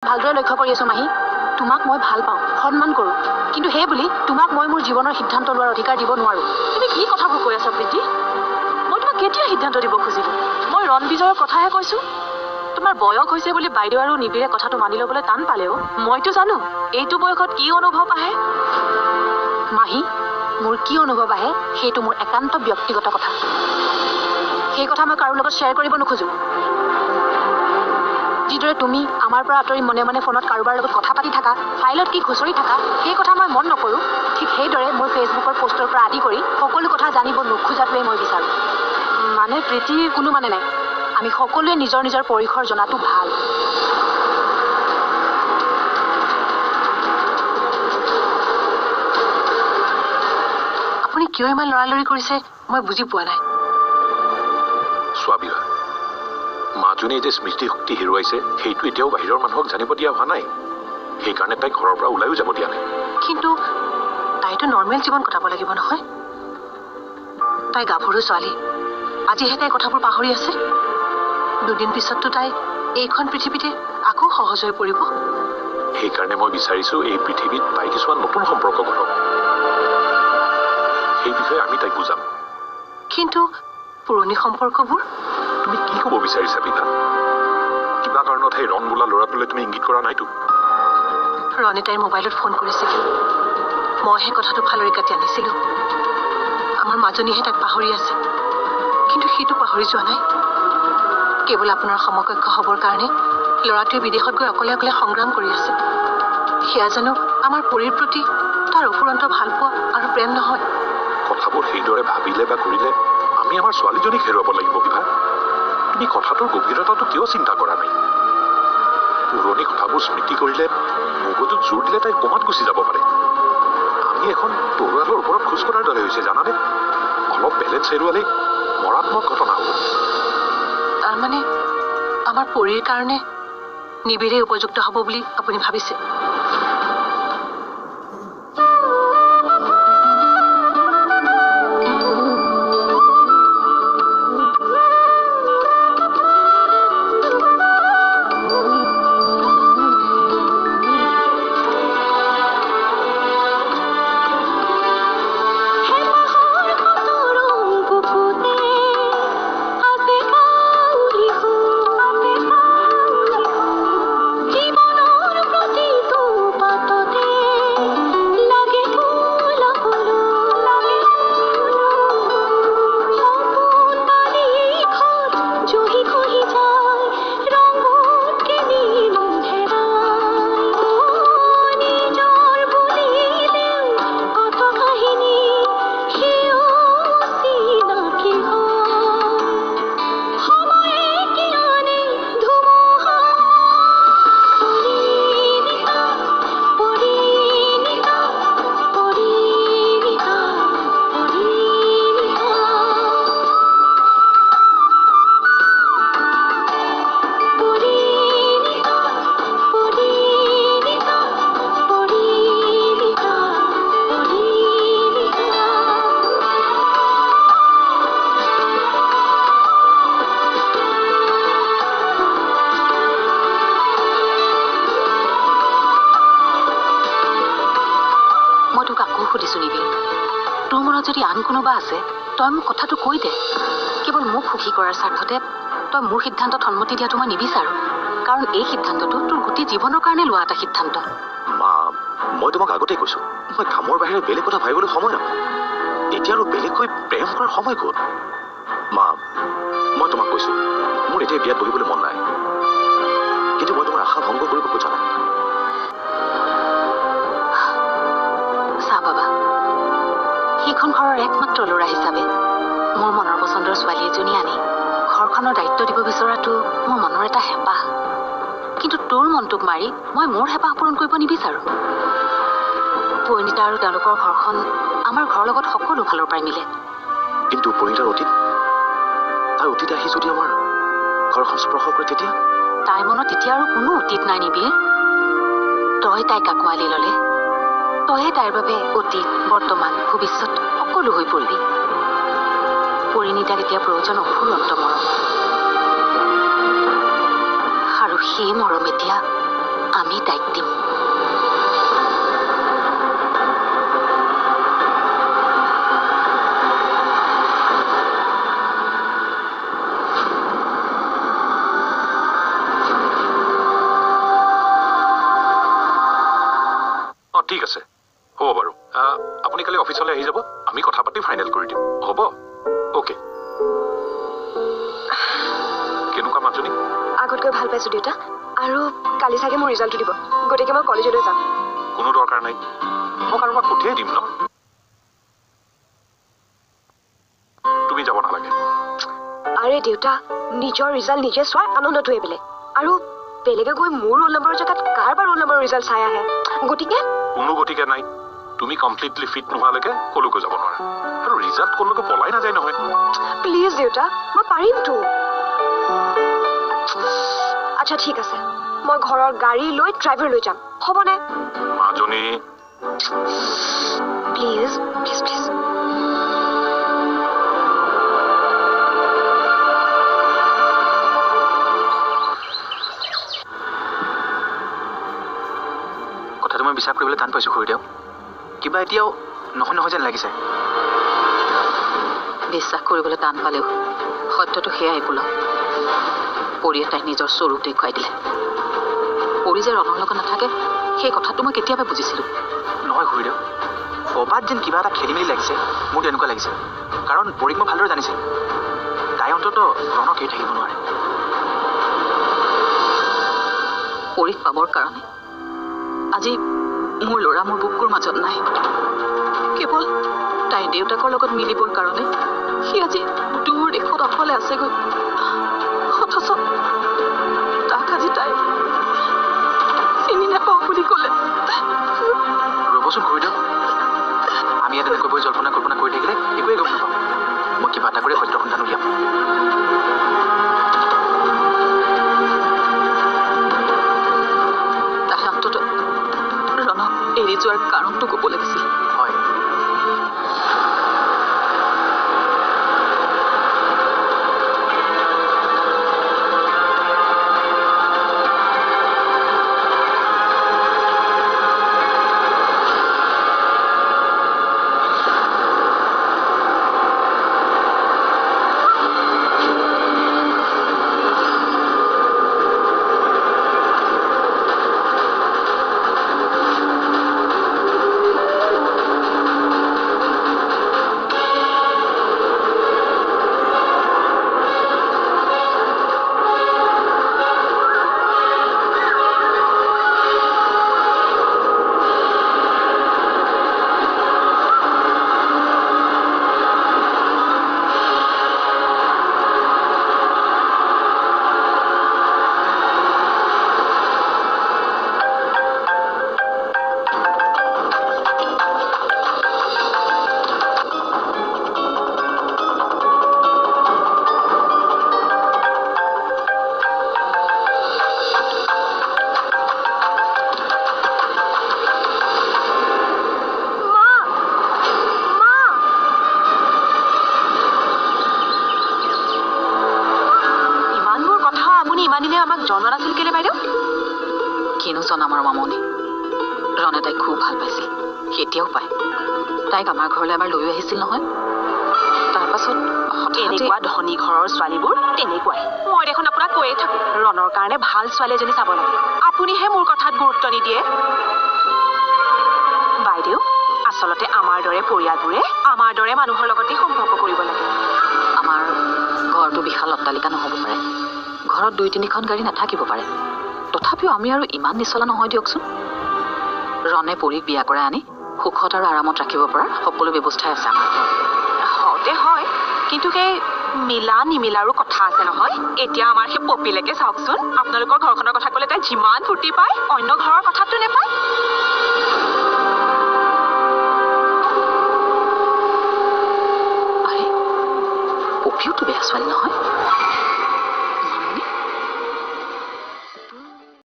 ভালদৰে লক্ষ্য কৰি আছো মাহী তোমাক মই ভাল পাওঁ সন্মান কৰোঁ কিন্তু হে বুলি তোমাক মই মোৰ জীৱনৰ সিদ্ধান্ত লোৱাৰ অধিকাৰ দিব নোৱাৰো তুমি কি কথাবোৰ কৈ আছা প্ৰীতি মই তোমাক কেতিয়া সিদ্ধান্ত দিব খুজিলো মই ৰণবিজয়ৰ কথাহে কৈছো তোমাৰ বয়স হৈছে বুলি বাইদেউ আৰু নিবিৰে কথাটো মানি ল'বলৈ টান পালেও মইতো জানো এইটো বয়সত কি অনুভৱ আহে মাহী মোৰ কি অনুভৱ আহে সেইটো মোৰ একান্ত ব্যক্তিগত কথা সেই কথা মই কাৰো লগত শ্বেয়াৰ কৰিব নোখোজো যিদৰে তুমি আমাৰ পৰা আঁতৰি মনে মনে ফোনত কাৰোবাৰ লগত কথা পাতি থাকা ফাইলত কি খুচৰি থাকা সেই কথা মই মন নকৰোঁ ঠিক সেইদৰে মোৰ ফেচবুকৰ পোষ্টৰ পৰা আদি কৰি সকলো কথা জানিব নোখোজাটোৱে মই বিচাৰোঁ মানে প্ৰীতিৰ কোনো মানে নাই আমি সকলোৱে নিজৰ নিজৰ পৰিসৰ জনাটো ভাল আপুনি কিয় ইমান লৰালৰি কৰিছে মই বুজি পোৱা নাই স্বামীৰা মাজনীয়ে যে স্মৃতি শক্তি হেৰুৱাইছে সেইটো এতিয়াও বাহিৰৰ মানুহক জানিব দিয়া হোৱা নাই সেইকাৰণে তাইক ঘৰৰ পৰা ওলাইও যাব দিয়া নাই কিন্তু তাইতো নৰ্মেল জীৱন কটাব লাগিব নহয় তাই গাভৰু ছোৱালী আজিহে তাই কথাবোৰ পাহৰি আছে দুদিন পিছততো তাই এইখন পৃথিৱীতে আকৌ সহজ হৈ পৰিব সেইকাৰণে মই বিচাৰিছো এই পৃথিৱীত তাই কিছুমান নতুন সম্পৰ্ক গঢ়ক সেই বিষয়ে আমি তাইক বুজাম কিন্তু পুৰণি সম্পৰ্কবোৰ তুমি কি ক'ব বিচাৰিছা পিতা কিবা কাৰণত সেই ৰণ বোলা ল'ৰাটোলৈ তুমি ইংগিত কৰা নাইতো ৰণে তাইৰ মোবাইলত ফোন কৰিছিল মইহে কথাটো ফালৰি কাটি আনিছিলো আমাৰ মাজনীহে তাক পাহৰি আছে কিন্তু সেইটো পাহৰি যোৱা নাই কেৱল আপোনাৰ সমকক্ষ হ'বৰ কাৰণে ল'ৰাটোৱে বিদেশত গৈ অকলে অকলে সংগ্ৰাম কৰি আছে সেয়া জানো আমাৰ পৰীৰ প্ৰতি তাৰ অফুৰন্ত ভালপোৱা আৰু প্ৰেম নহয় কথাবোৰ সেইদৰে ভাবিলে বা কৰিলে আমি আমাৰ ছোৱালীজনীক হেৰুৱাব লাগিব বিভা তুমি কথাটোৰ গভীৰতাটো কিয় চিন্তা কৰা নাই পুৰণি কথাবোৰ স্মৃতি কৰিলে মগজুত জোৰ দিলে তাই কমাত গুচি যাব পাৰে আমি এখন তৰোৱালৰ ওপৰত খোজ কঢ়াৰ দৰে হৈছে জানানে অলপ বেলেঞ্চ হেৰুৱালে মৰাত্মক ঘটনা হ'ব তাৰমানে আমাৰ পৰীৰ কাৰণে নিবিৰে উপযুক্ত হ'ব বুলি আপুনি ভাবিছে যদি আন কোনোবা আছে তই মোক কথাটো কৈ দে কেৱল মোক সুখী কৰাৰ স্বাৰ্থতে তই মোৰ সিদ্ধান্তত সন্মতি দিয়াটো মই নিবিচাৰোঁ কাৰণ এই সিদ্ধান্তটো তোৰ গোটেই জীৱনৰ কাৰণে লোৱা এটা সিদ্ধান্ত মা মই তোমাক আগতে কৈছোঁ মই কামৰ বাহিৰে বেলেগ কথা ভাবিবলৈ সময় নাপাওঁ এতিয়া আৰু বেলেগকৈ প্ৰেম কৰাৰ সময় ক'ত মা মই তোমাক কৈছোঁ মোৰ এতিয়া বিয়াত বহিবলৈ মন নাই কিন্তু মই তোমাৰ আশা ভংগ কৰিব খোজা নাই চা বাবা সেইখন ঘৰৰ একমাত্ৰ ল'ৰা হিচাপে মোৰ মনৰ পচন্দৰ ছোৱালী এজনী আনি ঘৰখনৰ দায়িত্ব দিব বিচৰাটো মোৰ মনৰ এটা হেঁপাহ কিন্তু তোৰ মনটোক মাৰি মই মোৰ হেঁপাহ পূৰণ কৰিব নিবিচাৰোঁ পৰিণীতা আৰু তেওঁলোকৰ ঘৰখন আমাৰ ঘৰৰ লগত সকলো ফালৰ পৰাই মিলে কিন্তু পৰিণীতাৰ তাৰ অতীত আহি যদি আমাৰ ঘৰখন স্পৰ্শ কৰে তেতিয়া তাইৰ মনত তেতিয়া আৰু কোনো অতীত নাই নিবিৰ তই তাইক আঁকোৱালি ল'লে তইহে তাইৰ বাবে অতীত বৰ্তমান ভৱিষ্যত সকলো হৈ পৰিবি পৰিণীতাক এতিয়া প্ৰয়োজন অফুৰন্ত মৰম আৰু সেই মৰম এতিয়া আমি তাইক দিম। ঠিক আছে, হ'ব বাৰু। আপুনি কালি অফিচলৈ আহি যাব, আমি কথা পাতি ফাইনেল কৰি দিম, হ'ব? অ'কে। কেনেকুৱা মাজনী? আগতকৈ ভাল পাইছো দেউতা, আৰু কালি চাগে মোৰ ৰিজাল্টটো দিব, গতিকে মই কলেজলৈ যাম। কোনো দৰকাৰ নাই, মই কাৰোবাক পঠিয়াই দিম ন। তুমি যাব নালাগে। আৰে দেউতা, নিজৰ ৰিজাল্ট নিজে চোৱাৰ আনন্দটোৱে বেলেগ, আৰু বেলেগে গৈ মোৰ ৰোল নম্বৰৰ জেগাত কাৰোবাৰ ৰোল নম্বৰৰ ৰিজাল্ট চাই আহে। কোনো গতিকে নাই। তুমি কমপ্লিটলি ফিট নোহোৱালৈকে কলৈকো যাব নোৱাৰা, আৰু ৰিজাল্ট কলৈকো পলাই নাযায় নহয়। প্লিজ দেউতা, মই পাৰিমতো। আচ্ছা ঠিক আছে, মই ঘৰৰ গাড়ী লৈ ড্ৰাইভাৰ লৈ যাম, হ'বনে? মাজনী প্লিজ প্লিজ প্লিজ। কথাটো মই বিশ্বাস কৰিবলৈ টান পাইছোঁ খুৰীদেউ, কিবা এতিয়াও নহয় নহয় যেন লাগিছে। বিশ্বাস কৰিবলৈ টান পালেও সত্যটো সেয়াই বোল। পৰিয়ে তাইক নিজৰ স্বৰূপ দেখুৱাই দিলে। পৰি যে ৰণৰ লগত নাথাকে সেই কথাটো মই কেতিয়াবা বুজিছিলোঁ। নহয় খুৰীদেউ, ক'ৰবাত যেন কিবা এটা খেলি মেলি লাগিছে, মোৰ তেনেকুৱা লাগিছে। কাৰণ পৰিক মই ভালদৰে জানিছিল, তাই অন্তত ৰণক এৰি থাকিব নোৱাৰে। পৰিক পাবৰ কাৰণে আজি মোৰ ল'ৰা মোৰ বুকুৰ মাজত নাই। কেৱল তাইৰ দেউতাকৰ লগত মিলিবৰ কাৰণে সি আজি দূৰ দেশত অকলে আছেগৈ। অথচ তাক আজি তাই চিনি নাপাওঁ বুলি ক'লে। ৰ'বচোন খুৰীদেউ, আমি ইয়াত এনেকৈ বহি জল্পনা কল্পনা কৰি থাকিলে একোৱেই গম নাপাওঁ। মই কিবা এটা কৰি সত্য সন্ধান উলিয়াম। তাই অন্তত ৰণক এৰি যোৱাৰ কাৰণটো ক'ব লাগিছিল। হয়, জনোৱা নাছিল কেলে বাইদেউ? কিনো জনাম আৰু মামনি, ৰণে তাইক খুব ভাল পাইছিল, এতিয়াও পায়। তাইক আমাৰ ঘৰলৈ এবাৰ লৈ আহিছিল নহয়। তাৰপাছত এনেকুৱা ধনী ঘৰৰ ছোৱালীবোৰ তেনেকুৱাই। মই দেখোন আপোনাক কৈয়ে থাকো, ৰণৰ কাৰণে ভাল ছোৱালী এজনী চাব লাগে। আপুনিহে মোৰ কথাত গুৰুত্ব নিদিয়ে। বাইদেউ, আচলতে আমাৰ দৰে পৰিয়ালবোৰে আমাৰ দৰে মানুহৰ লগতে সম্পৰ্ক কৰিব লাগে। আমাৰ ঘৰটো বিশাল অট্টালিকা নহ'ব পাৰে, ঘৰত 2-3খন গাড়ী নাথাকিব পাৰে, তথাপিও আমি আৰু ইমান নিচলা নহয় দিয়কচোন। ৰণে পৰিক বিয়া কৰাই আনি সুখত আৰু আৰামত ৰাখিব পৰা সকলো ব্যৱস্থাই আছে আমাৰ ঘৰত। হওঁতে হয়, কিন্তু সেই মিলা নিমিলাৰো কথা আছে নহয়। এতিয়া আমাৰ সেই পপিলেকে চাওকচোন, আপোনালোকৰ ঘৰখনৰ কথা ক'লে তাই যিমান ফূৰ্তি পায় অন্য ঘৰৰ কথাটো নেপায়। আৰে পপিওতো বেয়া ছোৱালী নহয়।